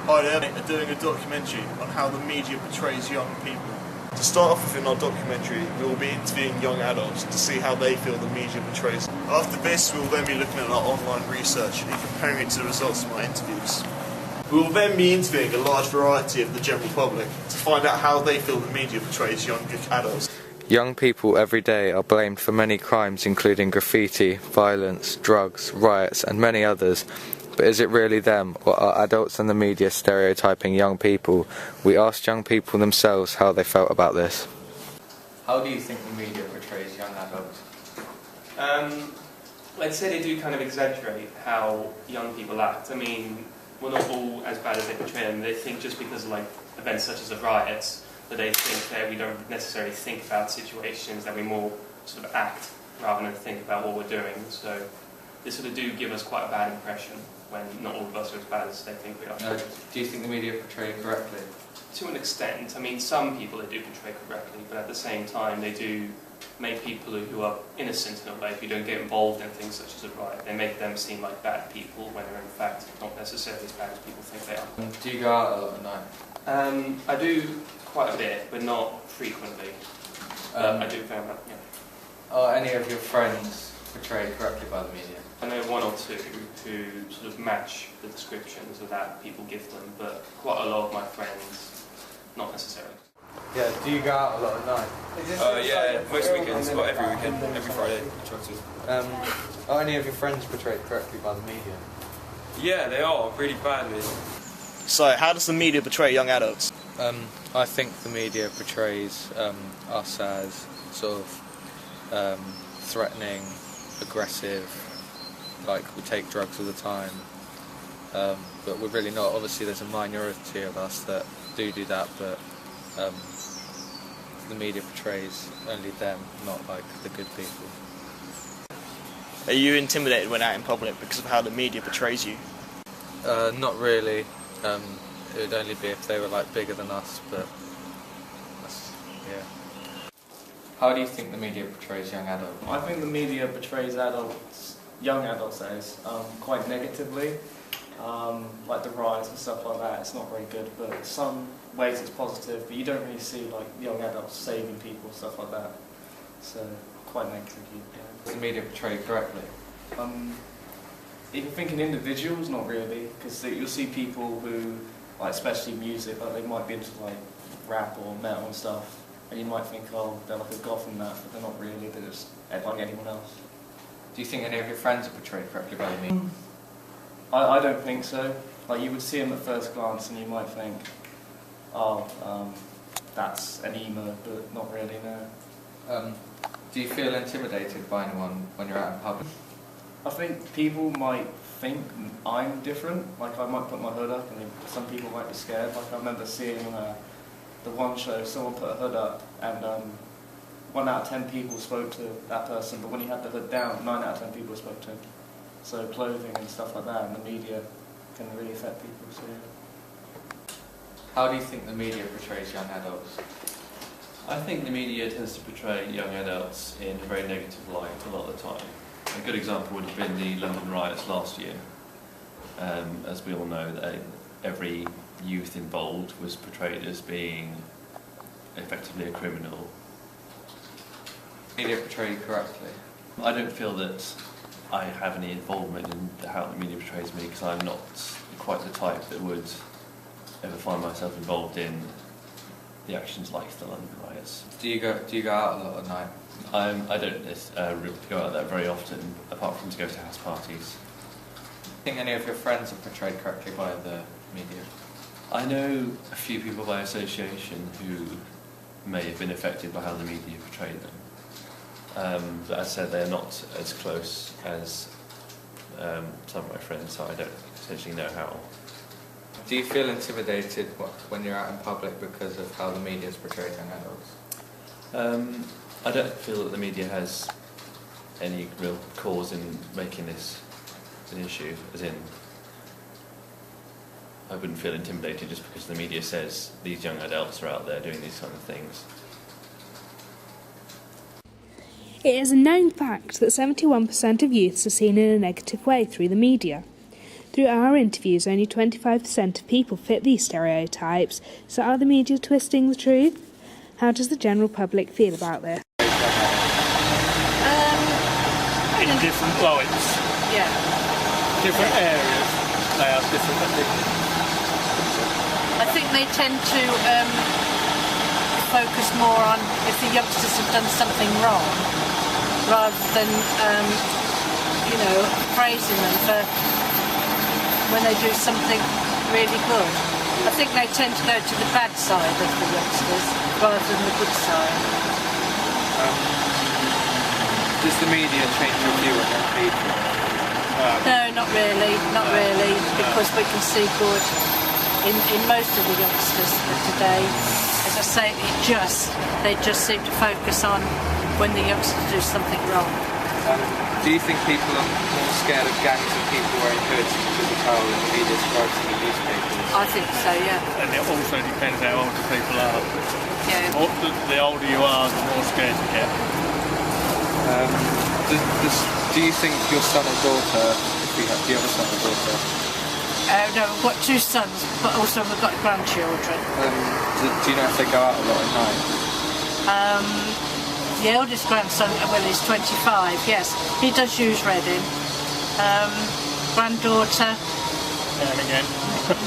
Hi there, mate. We're doing a documentary on how the media portrays young people. To start off with in our documentary, we will be interviewing young adults to see how they feel the media portrays them. After this, we will then be looking at our online research and comparing it to the results of our interviews. We will then be interviewing a large variety of the general public to find out how they feel the media portrays young adults. Young people every day are blamed for many crimes including graffiti, violence, drugs, riots and many others. But is it really them, or are adults and the media stereotyping young people? We asked young people themselves how they felt about this. How do you think the media portrays young adults? I'd say they do kind of exaggerate how young people act. I mean, we're not all as bad as they portray them. They think just because of like events such as the riots, that they think that we don't necessarily think about situations, that we more sort of act rather than think about what we're doing. So they sort of do give us quite a bad impression when not all of us are as bad as they think we are. Do you think the media portray it correctly? To an extent. I mean, some people they do portray correctly, but at the same time they do make people who are innocent in a way, who don't get involved in things such as a riot, they make them seem like bad people when they're in fact not necessarily as bad as people think they are. Do you go out a lot at night? I do quite a bit, but not frequently. I do found that, yeah. Are any of your friends portrayed correctly by the media? I know one or two who sort of match the descriptions of that people give them, but quite a lot of my friends, not necessarily. Yeah, do you go out a lot at night? Yeah, most weekends, well every weekend, every Friday I try to. Are any of your friends portrayed correctly by the media? Yeah, they are, really badly. So, how does the media portray young adults? I think the media portrays us as sort of threatening, aggressive, like we take drugs all the time, but we're really not. Obviously there's a minority of us that do that, but the media portrays only them, not like the good people. Are you intimidated when out in public because of how the media portrays you? Not really. It would only be if they were like bigger than us, but yeah. How do you think the media portrays young adults? I think the media portrays adults, young adults that is, quite negatively. Like the riots and stuff like that, it's not very good, but in some ways it's positive, but you don't really see like young adults saving people, stuff like that. So, quite negatively, yeah. Does the media portray it correctly? If you think in individuals, not really, because you'll see people who, like especially music, like they might be into like rap or metal and stuff, and you might think, oh, they're like a goth and that, but they're not really, they're just like anyone else. Do you think any of your friends are portrayed correctly by the media? I don't think so. Like you would see them at first glance and you might think, oh, that's an emo, but not really, no. Do you feel intimidated by anyone when you're out in public? I think people might think I'm different, like I might put my hood up and some people might be scared. Like I remember seeing the one show, someone put a hood up and 1 out of 10 people spoke to that person, but when he had the hood down, 9 out of 10 people spoke to him. So clothing and stuff like that and the media can really affect people, so yeah. How do you think the media portrays young adults? I think the media tends to portray young adults in a very negative light a lot of the time. A good example would have been the London riots last year. As we all know, every youth involved was portrayed as being effectively a criminal. Media portrayed correctly? I don't feel that I have any involvement in how the media portrays me because I'm not quite the type that would ever find myself involved in the actions like the London riots. Do you go out a lot at night? I don't go out there very often, apart from to go to house parties. Do you think any of your friends are portrayed correctly by the media? I know a few people by association who may have been affected by how the media portrayed them. But as I said, they're not as close as some of my friends, so I don't essentially know how. Do you feel intimidated when you're out in public because of how the media is portrayed young adults? I don't feel that the media has any real cause in making this an issue, as in I wouldn't feel intimidated just because the media says these young adults are out there doing these kind of things. It is a known fact that 71% of youths are seen in a negative way through the media. Through our interviews, only 25% of people fit these stereotypes, so are the media twisting the truth? How does the general public feel about this? In different lights, different areas, they have different opinions. I think they tend to focus more on if the youngsters have done something wrong, rather than, praising them for when they do something really good. I think they tend to go to the bad side of the youngsters rather than the good side. Does the media change your view on young people? No, not really, because we can see good in most of the youngsters of today. As I say, they just seem to focus on when the youngsters do something wrong. Do you think people are more scared of gangs and people wearing hoods because of how the media describes them in newspapers? I think so, yeah. And it also depends how old the people are. Yeah. The older you are, the more scared you get. Do you think your son or daughter, do you have a son or daughter? No, we've got 2 sons, but also we've got grandchildren. Do you know if they go out a lot at night? The eldest grandson, he's 25, yes. He does use Reading. Granddaughter... Now and again.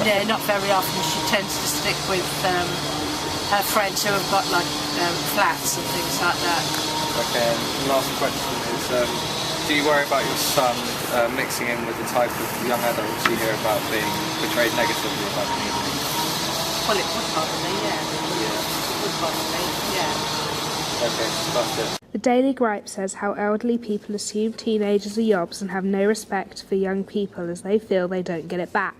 Yeah, not very often. She tends to stick with her friends who have got flats and things like that. Okay, and the last question is, do you worry about your son mixing in with the type of young adults you hear about being portrayed negatively about the media? Well, it would bother me, yeah. It would bother me, yeah. Okay, that's it. The Daily Gripe says how elderly people assume teenagers are yobs and have no respect for young people as they feel they don't get it back.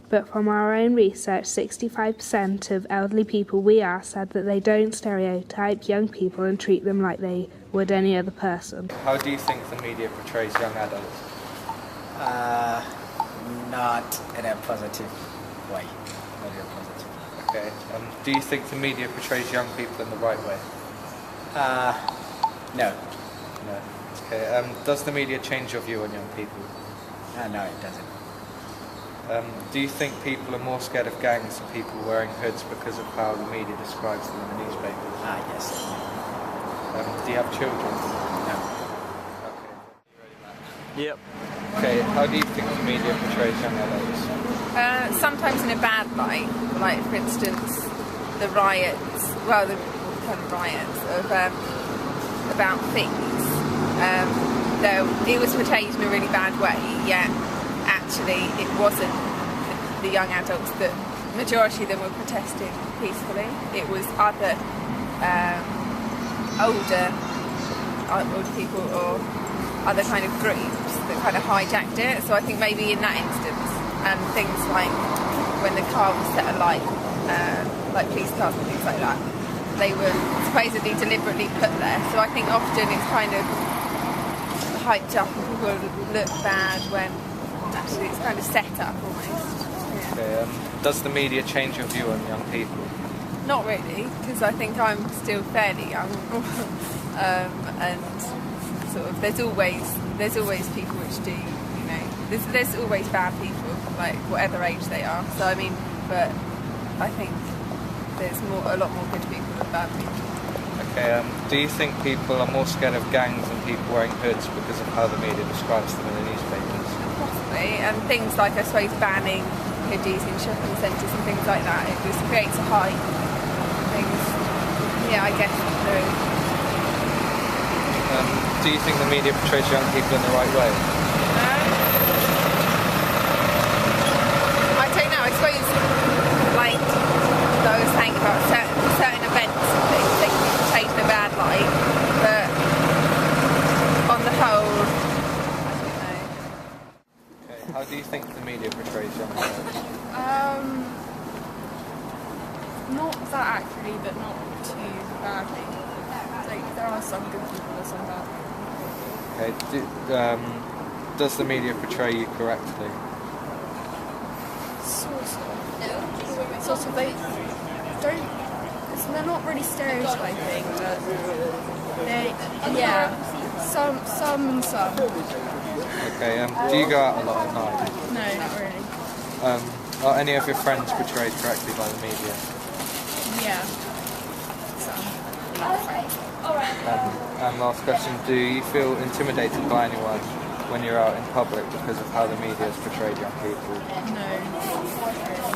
But from our own research, 65% of elderly people we asked said that they don't stereotype young people and treat them like they would any other person. How do you think the media portrays young adults? Not in a positive way. Not in a positive. Okay. Do you think the media portrays young people in the right way? No. No. Okay. Does the media change your view on young people? No, it doesn't. Do you think people are more scared of gangs than people wearing hoods because of how the media describes them in the newspapers? Yes. Do you have children? No. Okay. Yep. Okay, how do you think the media portrays young adults? Sometimes in a bad light, like for instance the riots, the kind of riots of about things. Though it was portrayed in a really bad way, yet actually it wasn't the young adults that majority of them were protesting peacefully. It was other older people or other kind of groups that kind of hijacked it. So I think maybe in that instance, things like when the car was set alight, like police cars and things like that, they were supposedly deliberately put there. So I think often it's kind of hyped up and people look bad when actually it's kind of set up almost. Yeah. Okay, does the media change your view on young people? Not really, because I think I'm still fairly young, and sort of there's always people which do, there's always bad people, like whatever age they are. So I mean, but I think there's a lot more good people than bad people. Okay, do you think people are more scared of gangs than people wearing hoods because of how the media describes them in the newspapers? Possibly, and things like I suppose banning hoodies in shopping centres and things like that, it just creates a hype. Things, yeah, I guess there is. Do you think the media portrays young people in the right way? I don't know. I suppose, like I was saying about certain events and things, they can be portrayed in a bad light, but on the whole, I don't know. Okay, how do you think the media portrays young adults? Not that accurately, but not too badly. Like, there are some good people and some bad. Okay, does the media portray you correctly? Sort of. They don't. They're not really stereotyping, but they. Yeah. Some. Okay, do you go out a lot at night? No, not really. Are any of your friends portrayed correctly by the media? Yeah. And last question, do you feel intimidated by anyone when you're out in public because of how the media has portrayed young people? No.